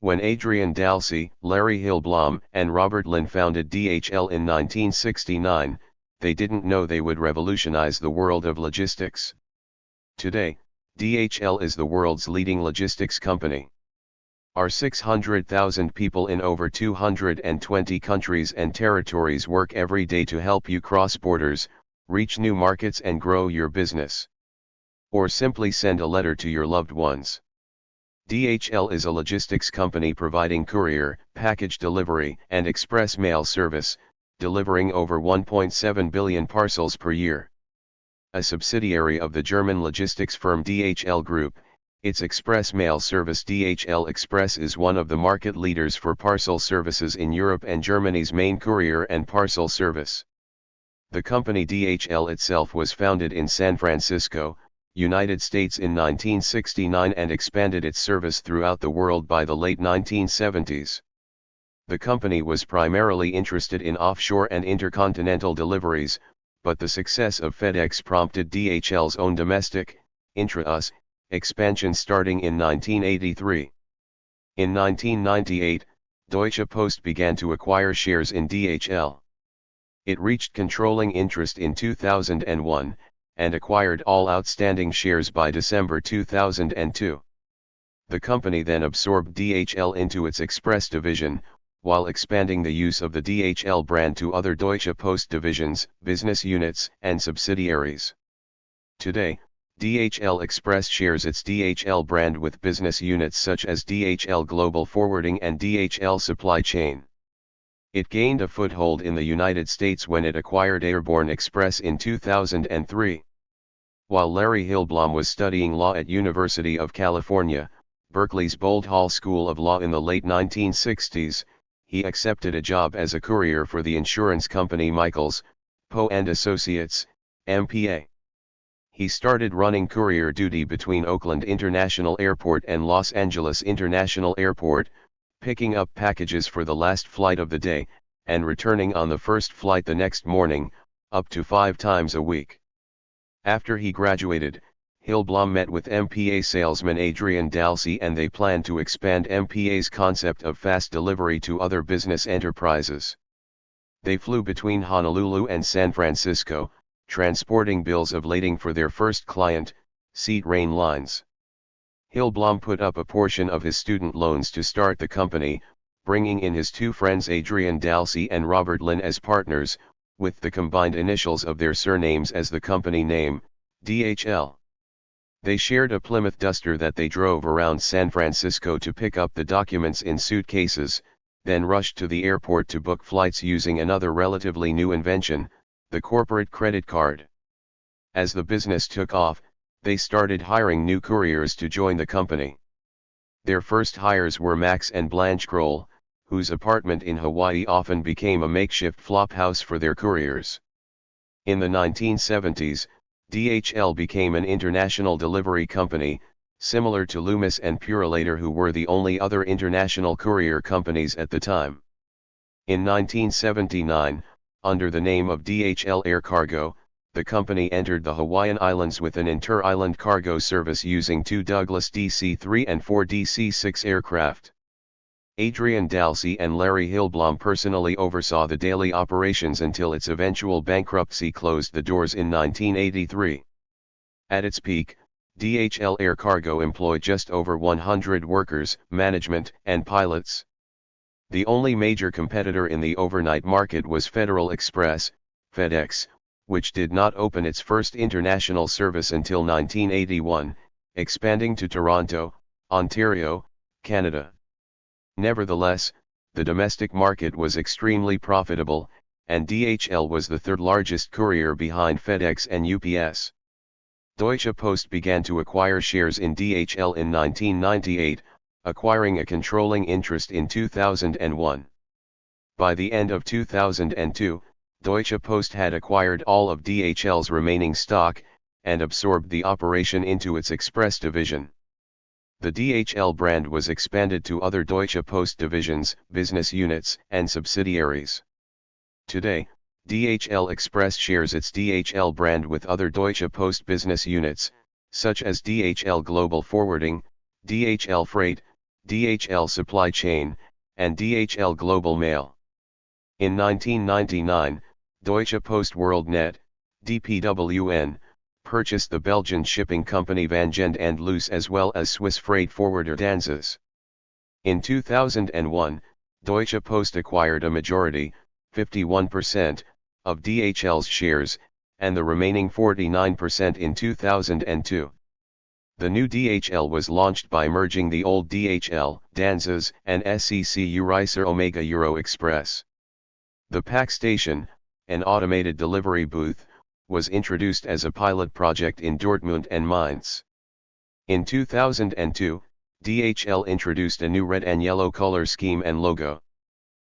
When Adrian Dalsey, Larry Hillblom, and Robert Lynn founded DHL in 1969, they didn't know they would revolutionize the world of logistics. Today, DHL is the world's leading logistics company. Our 600,000 people in over 220 countries and territories work every day to help you cross borders, reach new markets and grow your business. Or simply send a letter to your loved ones. DHL is a logistics company providing courier, package delivery, and express mail service, delivering over 1.7 billion parcels per year. A subsidiary of the German logistics firm DHL Group, its express mail service DHL Express is one of the market leaders for parcel services in Europe and Germany's main courier and parcel service. The company DHL itself was founded in San Francisco, United States in 1969 and expanded its service throughout the world by the late 1970s. The company was primarily interested in offshore and intercontinental deliveries, but the success of FedEx prompted DHL's own domestic, intra-US, expansion starting in 1983. In 1998, Deutsche Post began to acquire shares in DHL. It reached controlling interest in 2001, and acquired all outstanding shares by December 2002. The company then absorbed DHL into its Express division, while expanding the use of the DHL brand to other Deutsche Post divisions, business units, and subsidiaries. Today, DHL Express shares its DHL brand with business units such as DHL Global Forwarding and DHL Supply Chain. It gained a foothold in the United States when it acquired Airborne Express in 2003. While Larry Hillblom was studying law at University of California, Berkeley's Bold Hall School of Law in the late 1960s, he accepted a job as a courier for the insurance company Michaels, Poe & Associates, MPA. He started running courier duty between Oakland International Airport and Los Angeles International Airport, picking up packages for the last flight of the day, and returning on the first flight the next morning, up to 5 times a week. After he graduated, Hillblom met with MPA salesman Adrian Dalsey and they planned to expand MPA's concept of fast delivery to other business enterprises. They flew between Honolulu and San Francisco, transporting bills of lading for their first client, Seat Rain Lines. Hillblom put up a portion of his student loans to start the company, bringing in his 2 friends Adrian Dalsey and Robert Lynn as partners, with the combined initials of their surnames as the company name, DHL. They shared a Plymouth Duster that they drove around San Francisco to pick up the documents in suitcases, then rushed to the airport to book flights using another relatively new invention, the corporate credit card. As the business took off, they started hiring new couriers to join the company. Their first hires were Max and Blanche Kroll, whose apartment in Hawaii often became a makeshift flophouse for their couriers. In the 1970s, DHL became an international delivery company, similar to Loomis and Purolator, who were the only other international courier companies at the time. In 1979, under the name of DHL Air Cargo, the company entered the Hawaiian Islands with an inter-island cargo service using 2 Douglas DC-3 and 4 DC-6 aircraft. Adrian Dalsey and Larry Hillblom personally oversaw the daily operations until its eventual bankruptcy closed the doors in 1983. At its peak, DHL Air Cargo employed just over 100 workers, management, and pilots. The only major competitor in the overnight market was Federal Express, FedEx, which did not open its first international service until 1981, expanding to Toronto, Ontario, Canada. Nevertheless, the domestic market was extremely profitable, and DHL was the 3rd largest courier behind FedEx and UPS. Deutsche Post began to acquire shares in DHL in 1998, acquiring a controlling interest in 2001. By the end of 2002, Deutsche Post had acquired all of DHL's remaining stock, and absorbed the operation into its Express division. The DHL brand was expanded to other Deutsche Post divisions, business units, and subsidiaries. Today, DHL Express shares its DHL brand with other Deutsche Post business units, such as DHL Global Forwarding, DHL Freight, DHL Supply Chain, and DHL Global Mail. In 1999, Deutsche Post WorldNet, DPWN, purchased the Belgian shipping company Van Gent and Loos as well as Swiss freight forwarder Danzas. In 2001, Deutsche Post acquired a majority, 51%, of DHL's shares, and the remaining 49% in 2002. The new DHL was launched by merging the old DHL, Danzas, and SEC Euricer Omega Euro Express. The Pack Station, an automated delivery booth, was introduced as a pilot project in Dortmund and Mainz. In 2002, DHL introduced a new red and yellow color scheme and logo.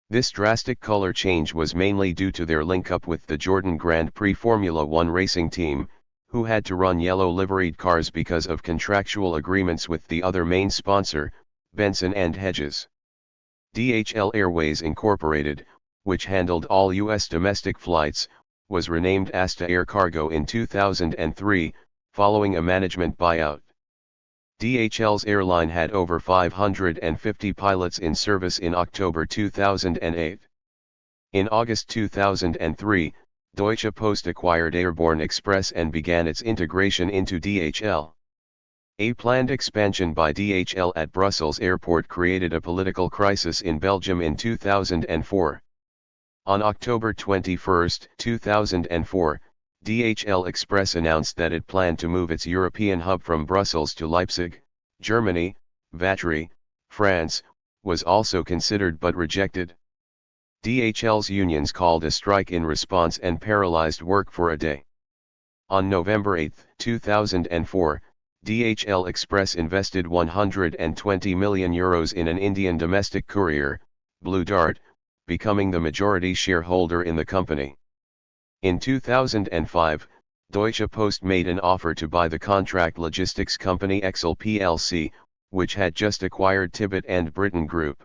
This drastic color change was mainly due to their link-up with the Jordan Grand Prix Formula One racing team, who had to run yellow liveried cars because of contractual agreements with the other main sponsor, Benson and Hedges. DHL Airways Incorporated, which handled all U.S. domestic flights, was renamed Asta Air Cargo in 2003, following a management buyout. DHL's airline had over 550 pilots in service in October 2008. In August 2003, Deutsche Post acquired Airborne Express and began its integration into DHL. A planned expansion by DHL at Brussels Airport created a political crisis in Belgium in 2004. On October 21, 2004, DHL Express announced that it planned to move its European hub from Brussels to Leipzig, Germany. Vatry, France, was also considered but rejected. DHL's unions called a strike in response and paralyzed work for a day. On November 8, 2004, DHL Express invested €120 million in an Indian domestic courier, Blue Dart, becoming the majority shareholder in the company. In 2005, Deutsche Post made an offer to buy the contract logistics company Excel plc, which had just acquired Tibet and Britain Group.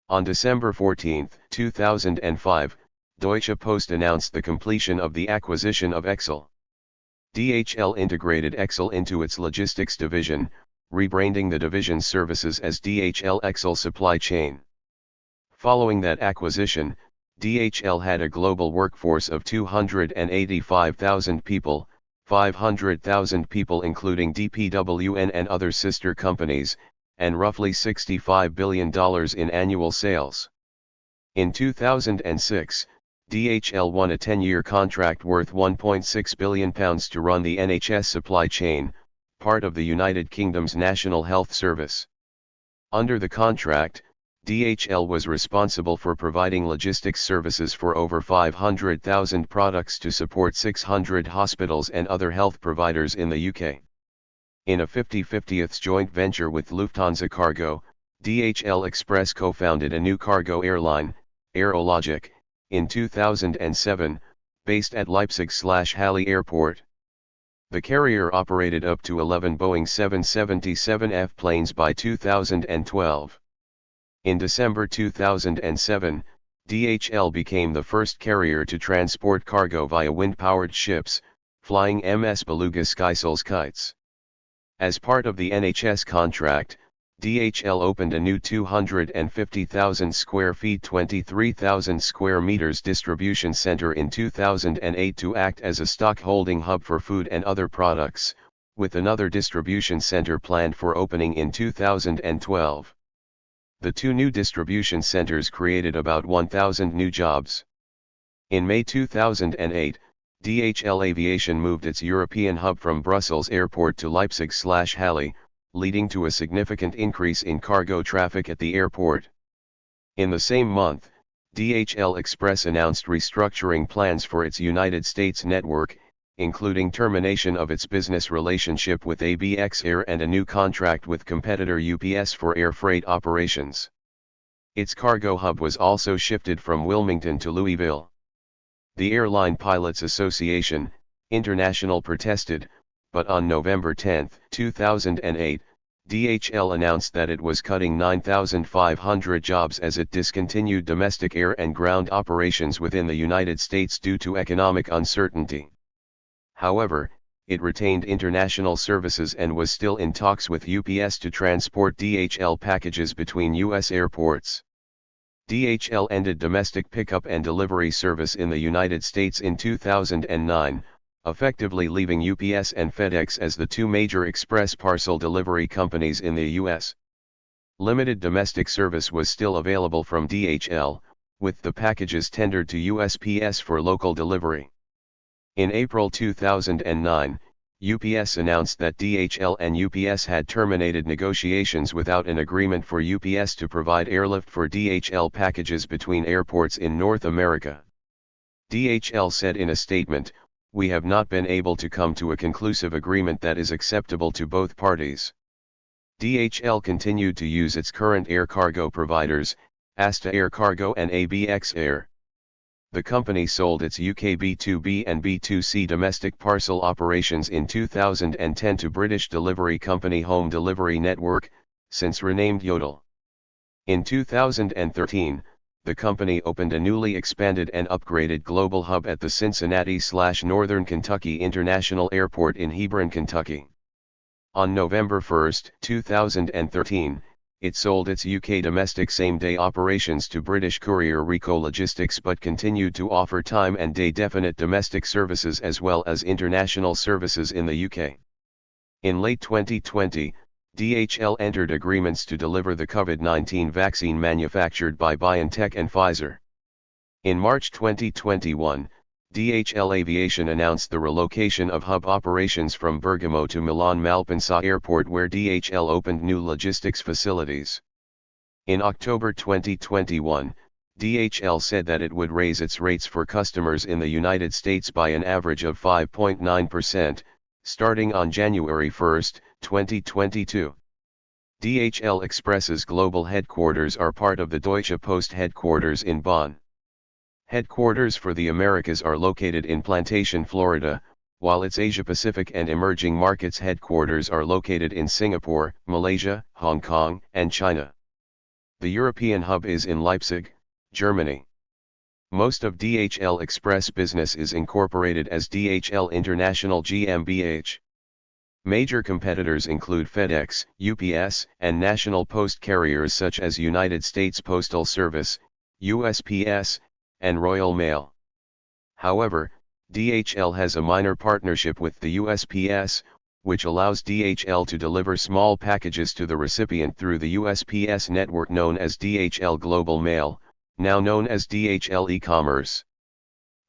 On December 14, 2005, Deutsche Post announced the completion of the acquisition of Excel. DHL integrated Excel into its logistics division, rebranding the division's services as DHL Excel Supply Chain. Following that acquisition, DHL had a global workforce of 285,000 people, 500,000 people including DPWN and other sister companies, and roughly $65 billion in annual sales. In 2006, DHL won a 10-year contract worth £1.6 billion to run the NHS supply chain, part of the United Kingdom's National Health Service. Under the contract, DHL was responsible for providing logistics services for over 500,000 products to support 600 hospitals and other health providers in the UK. In a 50/50 joint venture with Lufthansa Cargo, DHL Express co-founded a new cargo airline, Aerologic, in 2007, based at Leipzig/Halle Airport. The carrier operated up to 11 Boeing 777F planes by 2012. In December 2007, DHL became the first carrier to transport cargo via wind-powered ships, flying MS Beluga Skysails kites. As part of the NHS contract, DHL opened a new 250,000 square feet 23,000 square meters distribution center in 2008 to act as a stock holding hub for food and other products, with another distribution center planned for opening in 2012. The two new distribution centers created about 1,000 new jobs. In May 2008, DHL Aviation moved its European hub from Brussels Airport to Leipzig/Halle, leading to a significant increase in cargo traffic at the airport. In the same month, DHL Express announced restructuring plans for its United States network, including termination of its business relationship with ABX Air and a new contract with competitor UPS for air freight operations. Its cargo hub was also shifted from Wilmington to Louisville. The Airline Pilots Association, International protested, but on November 10, 2008, DHL announced that it was cutting 9,500 jobs as it discontinued domestic air and ground operations within the United States due to economic uncertainty. However, it retained international services and was still in talks with UPS to transport DHL packages between U.S. airports. DHL ended domestic pickup and delivery service in the United States in 2009, effectively leaving UPS and FedEx as the two major express parcel delivery companies in the U.S. Limited domestic service was still available from DHL, with the packages tendered to USPS for local delivery. In April 2009, UPS announced that DHL and UPS had terminated negotiations without an agreement for UPS to provide airlift for DHL packages between airports in North America. DHL said in a statement, "We have not been able to come to a conclusive agreement that is acceptable to both parties." DHL continued to use its current air cargo providers, Asta Air Cargo and ABX Air. The company sold its UK B2B and B2C domestic parcel operations in 2010 to British delivery company Home Delivery Network, since renamed Yodel. In 2013, the company opened a newly expanded and upgraded global hub at the Cincinnati/Northern Kentucky International Airport in Hebron, Kentucky. On November 1, 2013, it sold its UK domestic same-day operations to British courier Rico Logistics but continued to offer time and day-definite domestic services as well as international services in the UK. In late 2020, DHL entered agreements to deliver the COVID-19 vaccine manufactured by BioNTech and Pfizer. In March 2021, DHL Aviation announced the relocation of hub operations from Bergamo to Milan Malpensa Airport, where DHL opened new logistics facilities. In October 2021, DHL said that it would raise its rates for customers in the United States by an average of 5.9%, starting on January 1, 2022. DHL Express's global headquarters are part of the Deutsche Post headquarters in Bonn. Headquarters for the Americas are located in Plantation, Florida, while its Asia-Pacific and emerging markets headquarters are located in Singapore, Malaysia, Hong Kong, and China. The European hub is in Leipzig, Germany. Most of DHL Express business is incorporated as DHL International GmbH. Major competitors include FedEx, UPS, and national post carriers such as United States Postal Service, USPS, and Royal Mail. However, DHL has a minor partnership with the USPS, which allows DHL to deliver small packages to the recipient through the USPS network known as DHL Global Mail, now known as DHL e-commerce.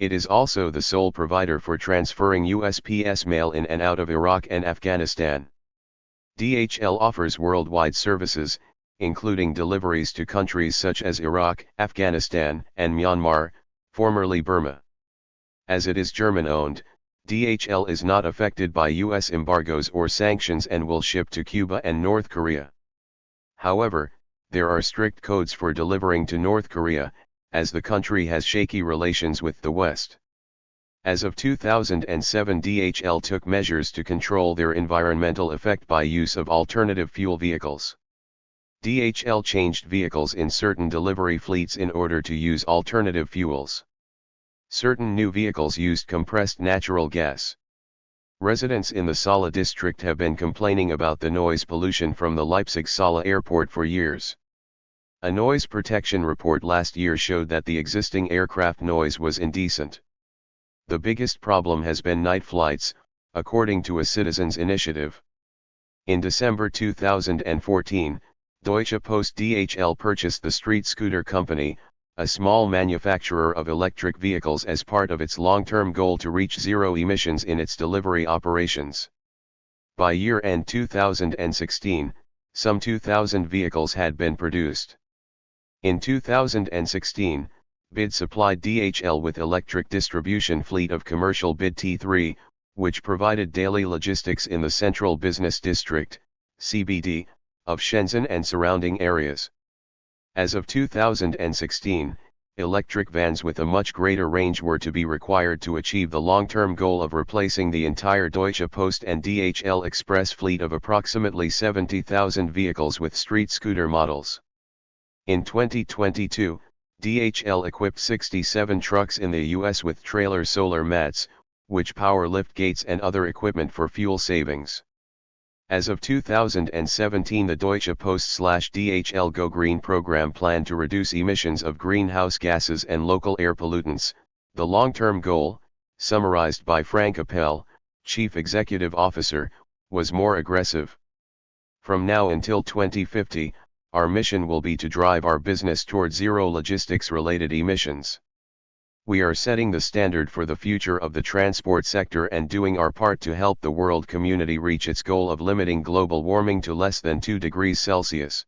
It is also the sole provider for transferring USPS mail in and out of Iraq and Afghanistan. DHL offers worldwide services, including deliveries to countries such as Iraq, Afghanistan, and Myanmar, formerly Burma. As it is German-owned, DHL is not affected by U.S. embargoes or sanctions and will ship to Cuba and North Korea. However, there are strict codes for delivering to North Korea, as the country has shaky relations with the West. As of 2007, DHL took measures to control their environmental effect by use of alternative fuel vehicles. DHL changed vehicles in certain delivery fleets in order to use alternative fuels. Certain new vehicles used compressed natural gas. Residents in the Sala district have been complaining about the noise pollution from the Leipzig Sala airport for years. A noise protection report last year showed that the existing aircraft noise was indecent. The biggest problem has been night flights, according to a citizens' initiative. In December 2014, Deutsche Post DHL purchased the StreetScooter company, a small manufacturer of electric vehicles, as part of its long-term goal to reach zero emissions in its delivery operations. By year-end 2016, some 2,000 vehicles had been produced. In 2016, BID supplied DHL with electric distribution fleet of commercial BID T3, which provided daily logistics in the Central Business District, CBD, of Shenzhen and surrounding areas. As of 2016, electric vans with a much greater range were to be required to achieve the long-term goal of replacing the entire Deutsche Post and DHL Express fleet of approximately 70,000 vehicles with StreetScooter models. In 2022, DHL equipped 67 trucks in the U.S. with trailer solar mats, which power lift gates and other equipment for fuel savings. As of 2017, the Deutsche Post DHL Go Green program planned to reduce emissions of greenhouse gases and local air pollutants. The long-term goal, summarized by Frank Appel, Chief Executive Officer, was more aggressive. From now until 2050, our mission will be to drive our business toward zero logistics-related emissions. We are setting the standard for the future of the transport sector and doing our part to help the world community reach its goal of limiting global warming to less than 2 degrees Celsius.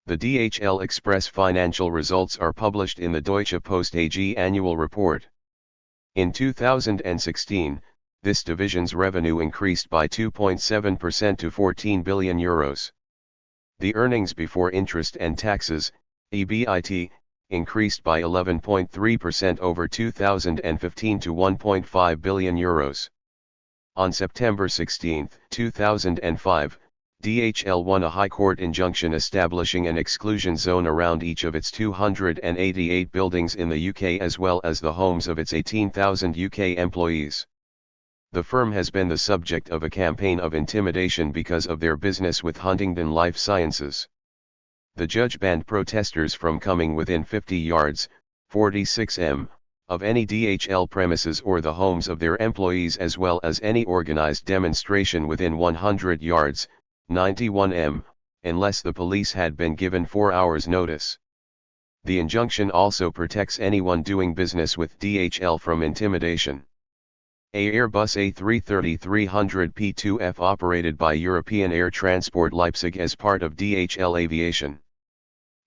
The DHL Express financial results are published in the Deutsche Post AG annual report. In 2016, this division's revenue increased by 2.7% to €14 billion. The earnings before interest and taxes, EBIT, increased by 11.3% over 2015 to €1.5 billion. On September 16, 2005, DHL won a High Court injunction establishing an exclusion zone around each of its 288 buildings in the UK as well as the homes of its 18,000 UK employees. The firm has been the subject of a campaign of intimidation because of their business with Huntingdon Life Sciences. The judge banned protesters from coming within 50 yards, 46 m, of any DHL premises or the homes of their employees as well as any organized demonstration within 100 yards, 91 m, unless the police had been given 4 hours notice. The injunction also protects anyone doing business with DHL from intimidation. A Airbus A330-300 P2F operated by European Air Transport Leipzig as part of DHL Aviation.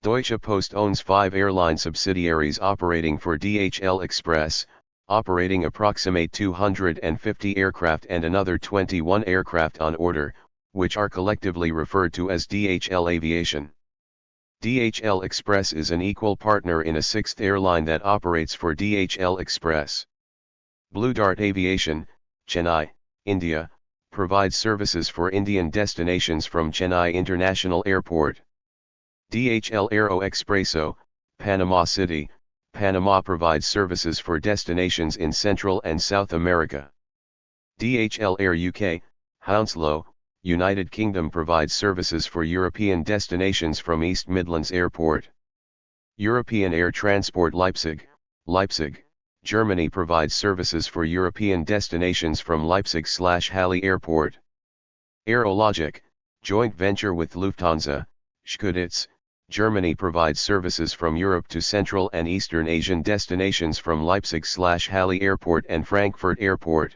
Deutsche Post owns 5 airline subsidiaries operating for DHL Express, operating approximate 250 aircraft and another 21 aircraft on order, which are collectively referred to as DHL Aviation. DHL Express is an equal partner in a 6th airline that operates for DHL Express. Blue Dart Aviation, Chennai, India, provides services for Indian destinations from Chennai International Airport. DHL Aero Expresso, Panama City, Panama provides services for destinations in Central and South America. DHL Air UK, Hounslow, United Kingdom provides services for European destinations from East Midlands Airport. European Air Transport Leipzig, Leipzig, Germany provides services for European destinations from Leipzig/Halle Airport. Aerologic, joint venture with Lufthansa, Schkeuditz, Germany provides services from Europe to Central and Eastern Asian destinations from Leipzig/Halle Airport and Frankfurt Airport.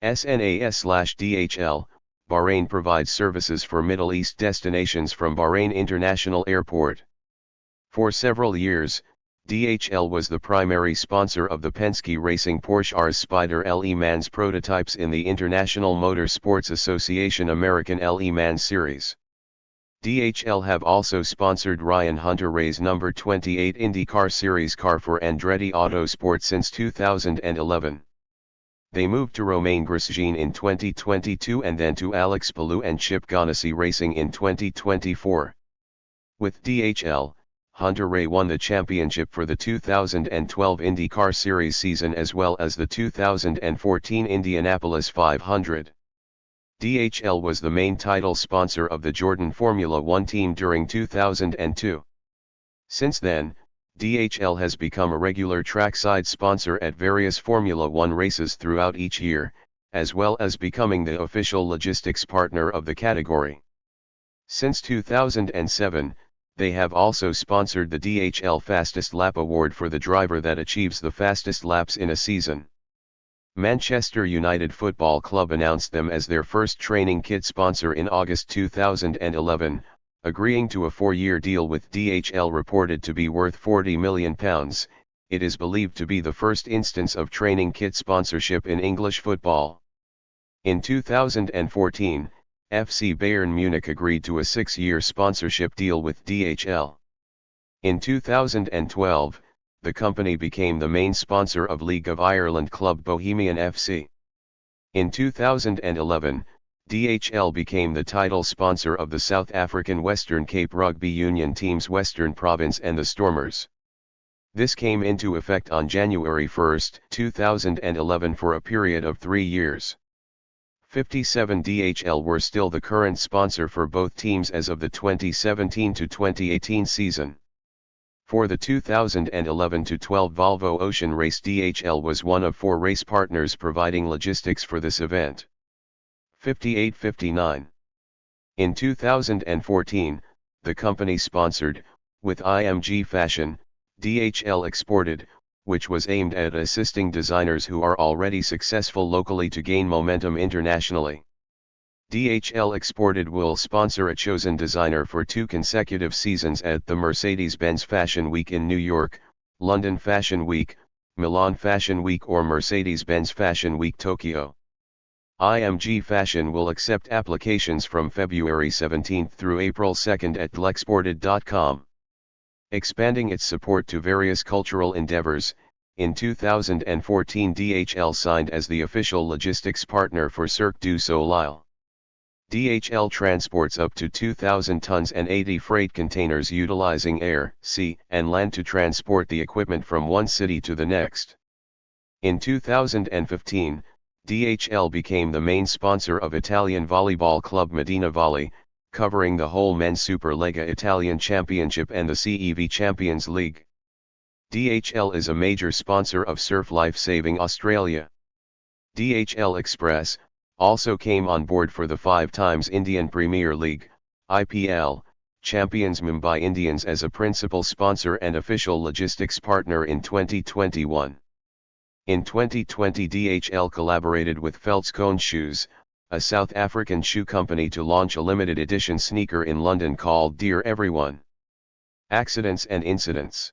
SAS/DHL, Bahrain provides services for Middle East destinations from Bahrain International Airport. For several years, DHL was the primary sponsor of the Penske Racing Porsche RS Spyder Le Mans prototypes in the International Motor Sports Association American Le Mans Series. DHL have also sponsored Ryan Hunter-Reay's number 28 IndyCar Series car for Andretti Autosport since 2011. They moved to Romain Grosjean in 2022 and then to Alex Palou and Chip Ganassi Racing in 2024. With DHL, Hunter-Reay won the championship for the 2012 IndyCar Series season as well as the 2014 Indianapolis 500. DHL was the main title sponsor of the Jordan Formula One team during 2002. Since then, DHL has become a regular trackside sponsor at various Formula One races throughout each year, as well as becoming the official logistics partner of the category. Since 2007, they have also sponsored the DHL Fastest Lap Award for the driver that achieves the fastest laps in a season. Manchester United Football Club announced them as their first training kit sponsor in August 2011, agreeing to a 4-year deal with DHL reported to be worth £40 million. It is believed to be the first instance of training kit sponsorship in English football. In 2014, FC Bayern Munich agreed to a 6-year sponsorship deal with DHL. In 2012, the company became the main sponsor of League of Ireland club Bohemian FC. In 2011, DHL became the title sponsor of the South African Western Cape Rugby Union teams Western Province and the Stormers. This came into effect on January 1, 2011 for a period of 3 years. 57 DHL were still the current sponsor for both teams as of the 2017 to 2018 season. For the 2011-12 Volvo Ocean Race, DHL was one of 4 race partners providing logistics for this event. 58-59. In 2014, the company sponsored, with IMG Fashion, DHL Exported, which was aimed at assisting designers who are already successful locally to gain momentum internationally. DHL Exported will sponsor a chosen designer for 2 consecutive seasons at the Mercedes-Benz Fashion Week in New York, London Fashion Week, Milan Fashion Week, or Mercedes-Benz Fashion Week Tokyo. IMG Fashion will accept applications from February 17 through April 2 at lexported.com. Expanding its support to various cultural endeavors, in 2014 DHL signed as the official logistics partner for Cirque du Soleil. DHL transports up to 2,000 tons and 80 freight containers utilizing air, sea, and land to transport the equipment from one city to the next. In 2015, DHL became the main sponsor of Italian volleyball club Medina Volley, covering the whole men's Superlega Italian Championship and the CEV Champions League. DHL is a major sponsor of Surf Life Saving Australia. DHL Express also came on board for the 5 times Indian Premier League, IPL, champions Mumbai Indians as a principal sponsor and official logistics partner in 2021. In 2020 DHL collaborated with Feltskone Shoes, a South African shoe company, to launch a limited edition sneaker in London called Dear Everyone. Accidents and incidents.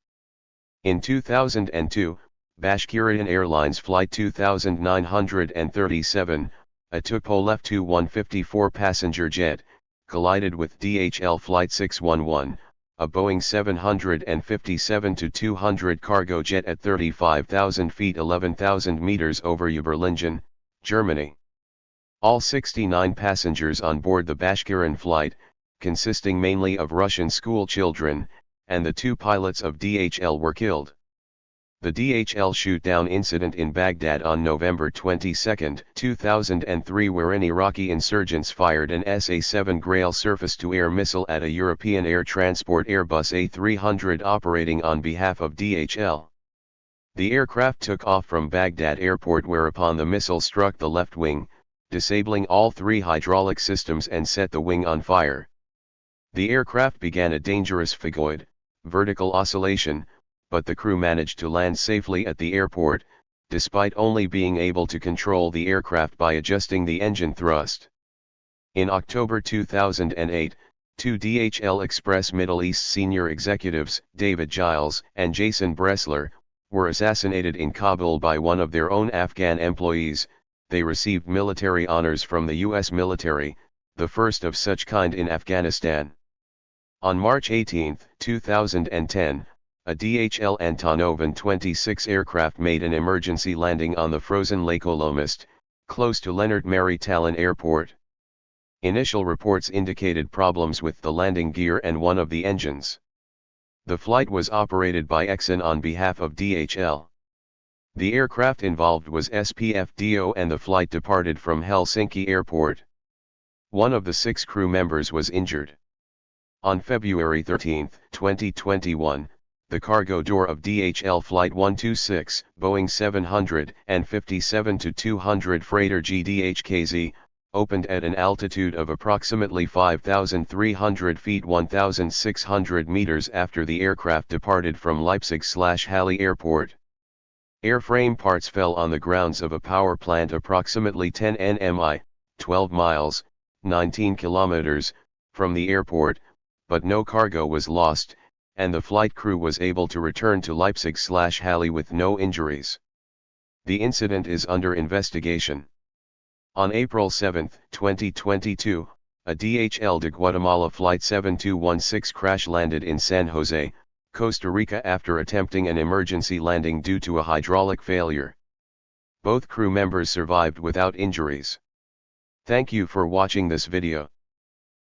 In 2002, Bashkirian Airlines Flight 2937, a Tupolev Tu-154 passenger jet, collided with DHL Flight 611, a Boeing 757-200 cargo jet at 35,000 feet 11,000 meters over Oberlingen, Germany. All 69 passengers on board the Bashkirian flight, consisting mainly of Russian school children, and the 2 pilots of DHL were killed. The DHL shoot-down incident in Baghdad on November 22, 2003, wherein Iraqi insurgents fired an SA-7 Grail surface-to-air missile at a European air transport Airbus A300 operating on behalf of DHL. The aircraft took off from Baghdad airport, whereupon the missile struck the left wing, disabling all 3 hydraulic systems and set the wing on fire. The aircraft began a dangerous phagoid, vertical oscillation, but the crew managed to land safely at the airport, despite only being able to control the aircraft by adjusting the engine thrust. In October 2008, 2 DHL Express Middle East senior executives, David Giles and Jason Bressler, were assassinated in Kabul by one of their own Afghan employees. They received military honors from the U.S. military, the first of such kind in Afghanistan. On March 18, 2010, a DHL Antonov An-26 aircraft made an emergency landing on the frozen Lake Olomouc, close to Leonard Mary Tallon Airport. Initial reports indicated problems with the landing gear and one of the engines. The flight was operated by Exxon on behalf of DHL. The aircraft involved was SPF-DO and the flight departed from Helsinki Airport. One of the 6 crew members was injured. On February 13, 2021, the cargo door of DHL Flight 126, Boeing 757-200 freighter GDHKZ, opened at an altitude of approximately 5,300 feet 1,600 meters after the aircraft departed from Leipzig/Halle Airport. Airframe parts fell on the grounds of a power plant approximately 10 nmi, 12 miles, 19 kilometers, from the airport, but no cargo was lost, and the flight crew was able to return to Leipzig/Halle with no injuries. The incident is under investigation. On April 7, 2022, a DHL de Guatemala Flight 7216 crash-landed in San Jose, Costa Rica after attempting an emergency landing due to a hydraulic failure. Both crew members survived without injuries. Thank you for watching this video.